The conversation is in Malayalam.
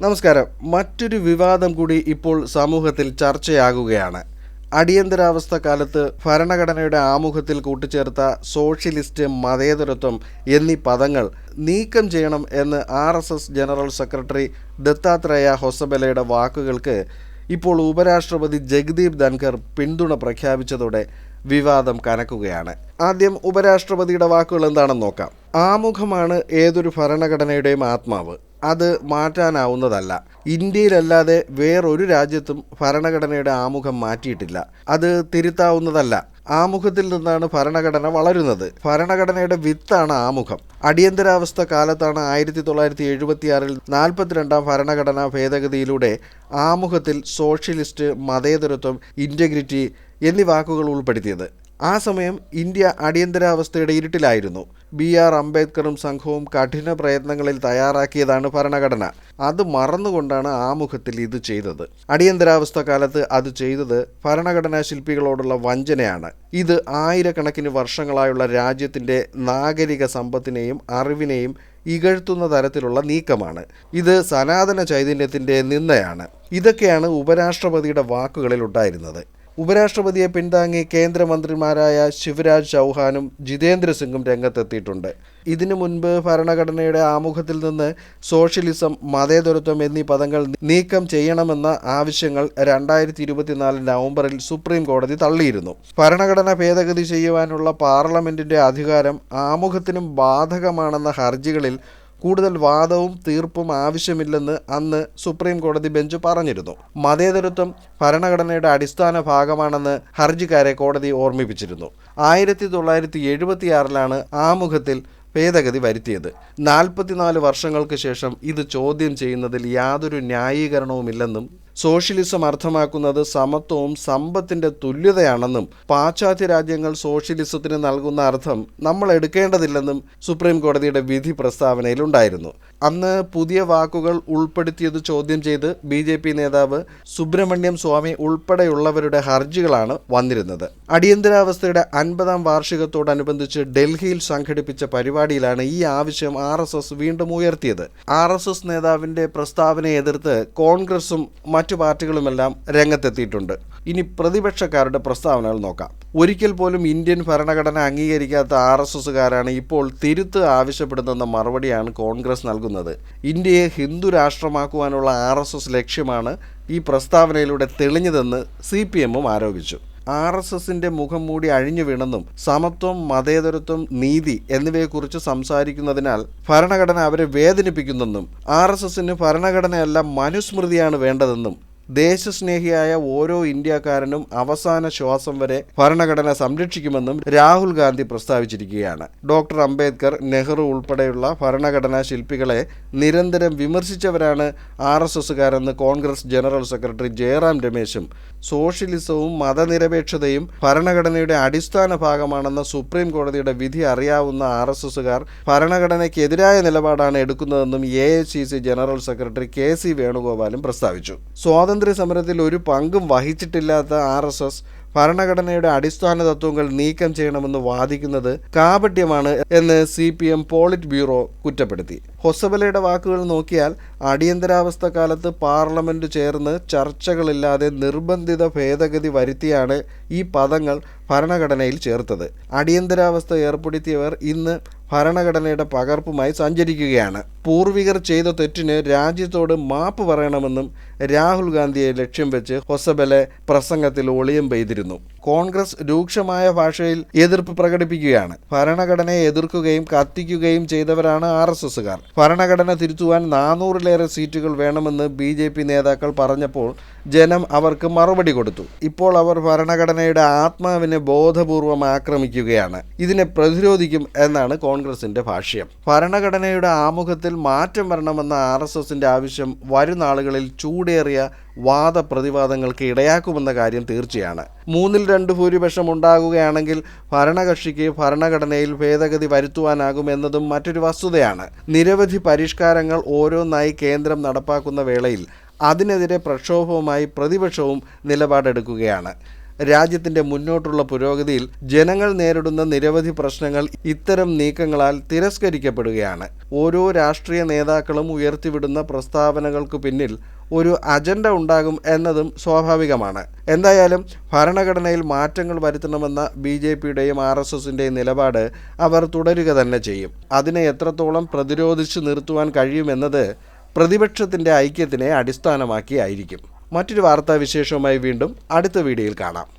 നമസ്കാരം. മറ്റൊരു വിവാദം കൂടി ഇപ്പോൾ സമൂഹത്തിൽ ചർച്ചയാകുകയാണ്. അടിയന്തരാവസ്ഥ കാലത്ത് ഭരണഘടനയുടെ ആമുഖത്തിൽ കൂട്ടിച്ചേർത്ത സോഷ്യലിസ്റ്റ്, മതേതരത്വം എന്നീ പദങ്ങൾ നീക്കം ചെയ്യണം എന്ന് RSS ജനറൽ സെക്രട്ടറി ദത്താത്രേയ ഹൊസബലയുടെ വാക്കുകൾക്ക് ഇപ്പോൾ ഉപരാഷ്ട്രപതി ജഗ്ദീപ് ധൻഖർ പിന്തുണ പ്രഖ്യാപിച്ചതോടെ വിവാദം കനക്കുകയാണ്. ആദ്യം ഉപരാഷ്ട്രപതിയുടെ വാക്കുകൾ എന്താണെന്ന് നോക്കാം. ആമുഖമാണ് ഏതൊരു ഭരണഘടനയുടെയും ആത്മാവ്. അത് മാറ്റാനാവുന്നതല്ല. ഇന്ത്യയിലല്ലാതെ വേറൊരു രാജ്യത്തും ഭരണഘടനയുടെ ആമുഖം മാറ്റിയിട്ടില്ല. അത് തിരുത്താവുന്നതല്ല. ആമുഖത്തിൽ നിന്നാണ് ഭരണഘടന വളരുന്നത്. ഭരണഘടനയുടെ വിത്താണ് ആമുഖം. അടിയന്തരാവസ്ഥ കാലത്താണ് 1976 42-ാം ഭരണഘടനാ ഭേദഗതിയിലൂടെ ആമുഖത്തിൽ സോഷ്യലിസ്റ്റ്, മതേതരത്വം, ഇൻ്റഗ്രിറ്റി എന്നീ വാക്കുകൾ ഉൾപ്പെടുത്തിയത്. ആ സമയം ഇന്ത്യ അടിയന്തരാവസ്ഥയുടെ ഇരുട്ടിലായിരുന്നു. BR അംബേദ്കറും സംഘവും കഠിന പ്രയത്നങ്ങളിൽ തയ്യാറാക്കിയതാണ് ഭരണഘടന. അത് മറന്നുകൊണ്ടാണ് ആമുഖത്തിൽ ഇത് ചെയ്തത്. അടിയന്തരാവസ്ഥ കാലത്ത് അത് ചെയ്തത് ഭരണഘടനാ ശില്പികളോടുള്ള വഞ്ചനയാണ്. ഇത് ആയിരക്കണക്കിന് വർഷങ്ങളായുള്ള രാജ്യത്തിൻ്റെ നാഗരിക സമ്പത്തിനെയും അറിവിനെയും ഇകഴ്ത്തുന്ന തരത്തിലുള്ള നീക്കമാണ്. ഇത് സനാതന ചൈതന്യത്തിൻ്റെ നിന്ദയാണ്. ഇതൊക്കെയാണ് ഉപരാഷ്ട്രപതിയുടെ വാക്കുകളിൽ ഉണ്ടായിരുന്നത്. ഉപരാഷ്ട്രപതിയെ പിന്താങ്ങി കേന്ദ്രമന്ത്രിമാരായ ശിവരാജ് ചൗഹാനും ജിതേന്ദ്ര സിംഗും രംഗത്തെത്തിയിട്ടുണ്ട്. ഇതിനു മുൻപ് ഭരണഘടനയുടെ ആമുഖത്തിൽ നിന്ന് സോഷ്യലിസം, മതേതരത്വം എന്നീ പദങ്ങൾ നീക്കം ചെയ്യണമെന്ന ആവശ്യങ്ങൾ 2024 നവംബറിൽ സുപ്രീം കോടതി തള്ളിയിരുന്നു. ഭരണഘടന ഭേദഗതി ചെയ്യുവാനുള്ള പാർലമെന്റിന്റെ അധികാരം ആമുഖത്തിനും ബാധകമാണെന്ന ഹർജികളിൽ കൂടുതൽ വാദവും തീർപ്പും ആവശ്യമില്ലെന്ന് അന്ന് സുപ്രീം കോടതി ബെഞ്ച് പറഞ്ഞിരുന്നു. മതേതരത്വം ഭരണഘടനയുടെ അടിസ്ഥാന ഭാഗമാണെന്ന് ഹർജിക്കാരെ കോടതി ഓർമ്മിപ്പിച്ചിരുന്നു. 1976 ആമുഖത്തിൽ ഭേദഗതി വരുത്തിയത്. 44 വർഷങ്ങൾക്ക് ശേഷം ഇത് ചോദ്യം ചെയ്യുന്നതിൽ യാതൊരു ന്യായീകരണവുമില്ലെന്നും സോഷ്യലിസം അർത്ഥമാക്കുന്നത് സമത്വവും സമ്പത്തിൻ്റെ തുല്യതയാണെന്നും പാശ്ചാത്യ രാജ്യങ്ങൾ സോഷ്യലിസത്തിന് നൽകുന്ന അർത്ഥം നമ്മൾ എടുക്കേണ്ടതില്ലെന്നും സുപ്രീം കോടതിയുടെ വിധി പ്രസ്താവനയിലുണ്ടായിരുന്നു. അന്ന് പുതിയ വാക്കുകൾ ഉൾപ്പെടുത്തിയത് ചോദ്യം ചെയ്ത് BJP നേതാവ് സുബ്രഹ്മണ്യം സ്വാമി ഉൾപ്പെടെയുള്ളവരുടെ ഹർജികളാണ് വന്നിരുന്നത്. അടിയന്തരാവസ്ഥയുടെ 50-ാം വാർഷികത്തോടനുബന്ധിച്ച് ഡൽഹിയിൽ സംഘടിപ്പിച്ച പരിപാടിയിലാണ് ഈ ആവശ്യം RSS വീണ്ടും ഉയർത്തിയത്. RSS നേതാവിൻ്റെ പ്രസ്താവനയെ എതിർത്ത് കോൺഗ്രസും മറ്റു പാർട്ടികളുമെല്ലാം രംഗത്തെത്തിയിട്ടുണ്ട്. ഇനി പ്രതിപക്ഷക്കാരുടെ പ്രസ്താവനകൾ നോക്കാം. ഒരിക്കൽ പോലും ഇന്ത്യൻ ഭരണഘടന അംഗീകരിക്കാത്ത RSSകാരാണ് ഇപ്പോൾ തിരുത്ത് ആവശ്യപ്പെടുന്നെന്ന മറുപടിയാണ് കോൺഗ്രസ് നൽകുന്നത്. ഇന്ത്യയെ ഹിന്ദു രാഷ്ട്രമാക്കുവാനുള്ള RSS ലക്ഷ്യമാണ് ഈ പ്രസ്താവനയിലൂടെ തെളിഞ്ഞതെന്ന് CPM ആരോപിച്ചു. RSSന്റെ മുഖം മൂടി അഴിഞ്ഞു വീണെന്നും സമത്വം, മതേതരത്വം, നീതി എന്നിവയെക്കുറിച്ച് സംസാരിക്കുന്നതിനാൽ ഭരണഘടന അവരെ വേദനിപ്പിക്കുന്നെന്നും RSSന് ഭരണഘടനയല്ല മനുസ്മൃതിയാണ് വേണ്ടതെന്നും ദേശസ്നേഹിയായ ഓരോ ഇന്ത്യക്കാരനും അവസാന ശ്വാസം വരെ ഭരണഘടന സംരക്ഷിക്കുമെന്നും രാഹുൽ ഗാന്ധി പ്രസ്താവിച്ചിരിക്കുകയാണ്. ഡോക്ടർ അംബേദ്കർ, നെഹ്റു ഉൾപ്പെടെയുള്ള ഭരണഘടനാ ശില്പികളെ നിരന്തരം വിമർശിച്ചവരാണ് RSSകാരെന്ന് കോൺഗ്രസ് ജനറൽ സെക്രട്ടറി ജയറാം രമേശും സോഷ്യലിസവും മതനിരപേക്ഷതയും ഭരണഘടനയുടെ അടിസ്ഥാന ഭാഗമാണെന്ന സുപ്രീം കോടതിയുടെ വിധി അറിയാവുന്ന RSSകാർ ഭരണഘടനയ്ക്കെതിരായ നിലപാടാണ് എടുക്കുന്നതെന്നും AICC ജനറൽ സെക്രട്ടറി KC വേണുഗോപാലും പ്രസ്താവിച്ചു. സ്വാതന്ത്ര്യ സമരത്തിൽ ഒരു പങ്കും വഹിച്ചിട്ടില്ലാത്ത RSS ഭരണഘടനയുടെ അടിസ്ഥാന തത്വങ്ങൾ നീക്കം ചെയ്യണമെന്ന് വാദിക്കുന്നത് കാപട്യമാണ് എന്ന് CPM പോളിറ്റ് ബ്യൂറോ കുറ്റപ്പെടുത്തി. ഹൊസബലയുടെ വാക്കുകൾ നോക്കിയാൽ അടിയന്തരാവസ്ഥ കാലത്ത് പാർലമെന്റ് ചേർന്ന് ചർച്ചകളില്ലാതെ നിർബന്ധിത ഭേദഗതി വരുത്തിയാണ് ഈ പദങ്ങൾ ഭരണഘടനയിൽ ചേർത്തത്. അടിയന്തരാവസ്ഥ ഏർപ്പെടുത്തിയവർ ഇന്ന് ഭരണഘടനയുടെ പകർപ്പുമായി സഞ്ചരിക്കുകയാണ്. പൂർവികർ ചെയ്ത തെറ്റിന് രാജ്യത്തോട് മാപ്പ് പറയണമെന്നും രാഹുൽ ഗാന്ധിയെ ലക്ഷ്യം വെച്ച് ഹൊസബല പ്രസംഗത്തിൽ ഒളിയം പെയ്തിരുന്നു. കോൺഗ്രസ് രൂക്ഷമായ ഭാഷയിൽ എതിർപ്പ് പ്രകടിപ്പിക്കുകയാണ്. ഭരണഘടനയെ എതിർക്കുകയും കത്തിക്കുകയും ചെയ്തവരാണ് RSSകാർ. ഭരണഘടന തിരുത്തുവാൻ 400-ലേറെ സീറ്റുകൾ വേണമെന്ന് BJP നേതാക്കൾ പറഞ്ഞപ്പോൾ ജനം അവർക്ക് മറുപടി കൊടുത്തു. ഇപ്പോൾ അവർ ഭരണഘടനയുടെ ആത്മാവിനെ ബോധപൂർവം ആക്രമിക്കുകയാണ്. ഇതിനെ പ്രതിരോധിക്കും എന്നാണ് കോൺഗ്രസിന്റെ ഭാഷ്യം. ഭരണഘടനയുടെ ആമുഖത്തിൽ മാറ്റം വരണമെന്ന RSSന്റെ ആവശ്യം വരും നാളുകളിൽ ചൂടേറിയ വാദപ്രതിവാദങ്ങൾക്ക് ഇടയാക്കുമെന്ന കാര്യം തീർച്ചയാണ്. 3/2 ഭൂരിപക്ഷം ഉണ്ടാകുകയാണെങ്കിൽ ഭരണകക്ഷിക്ക് ഭരണഘടനയിൽ ഭേദഗതി വരുത്തുവാനാകുമെന്നതും മറ്റൊരു വസ്തുതയാണ്. നിരവധി പരിഷ്കാരങ്ങൾ ഓരോന്നായി കേന്ദ്രം നടപ്പാക്കുന്ന വേളയിൽ അതിനെതിരെ പ്രക്ഷോഭവുമായി പ്രതിപക്ഷവും നിലപാടെടുക്കുകയാണ്. രാജ്യത്തിന്റെ മുന്നോട്ടുള്ള പുരോഗതിയിൽ ജനങ്ങൾ നേരിടുന്ന നിരവധി പ്രശ്നങ്ങൾ ഇത്തരം നീക്കങ്ങളാൽ തിരസ്കരിക്കപ്പെടുകയാണ്. ഓരോ രാഷ്ട്രീയ നേതാക്കളും ഉയർത്തിവിടുന്ന പ്രസ്താവനകൾക്ക് പിന്നിൽ ഒരു അജണ്ട ഉണ്ടാകും എന്നതും സ്വാഭാവികമാണ്. എന്തായാലും ഭരണഘടനയിൽ മാറ്റങ്ങൾ വരുത്തണമെന്ന BJPയുടെയും RSSന്റെയും നിലപാട് അവർ തുടരുക തന്നെ ചെയ്യും. അതിനെ എത്രത്തോളം പ്രതിരോധിച്ചു നിർത്തുവാൻ കഴിയുമെന്നത് പ്രതിപക്ഷത്തിന്റെ ഐക്യത്തിനെ അടിസ്ഥാനമാക്കിയായിരിക്കും. മറ്റൊരു വാർത്താവിശേഷവുമായി വീണ്ടും അടുത്ത വീഡിയോയിൽ കാണാം.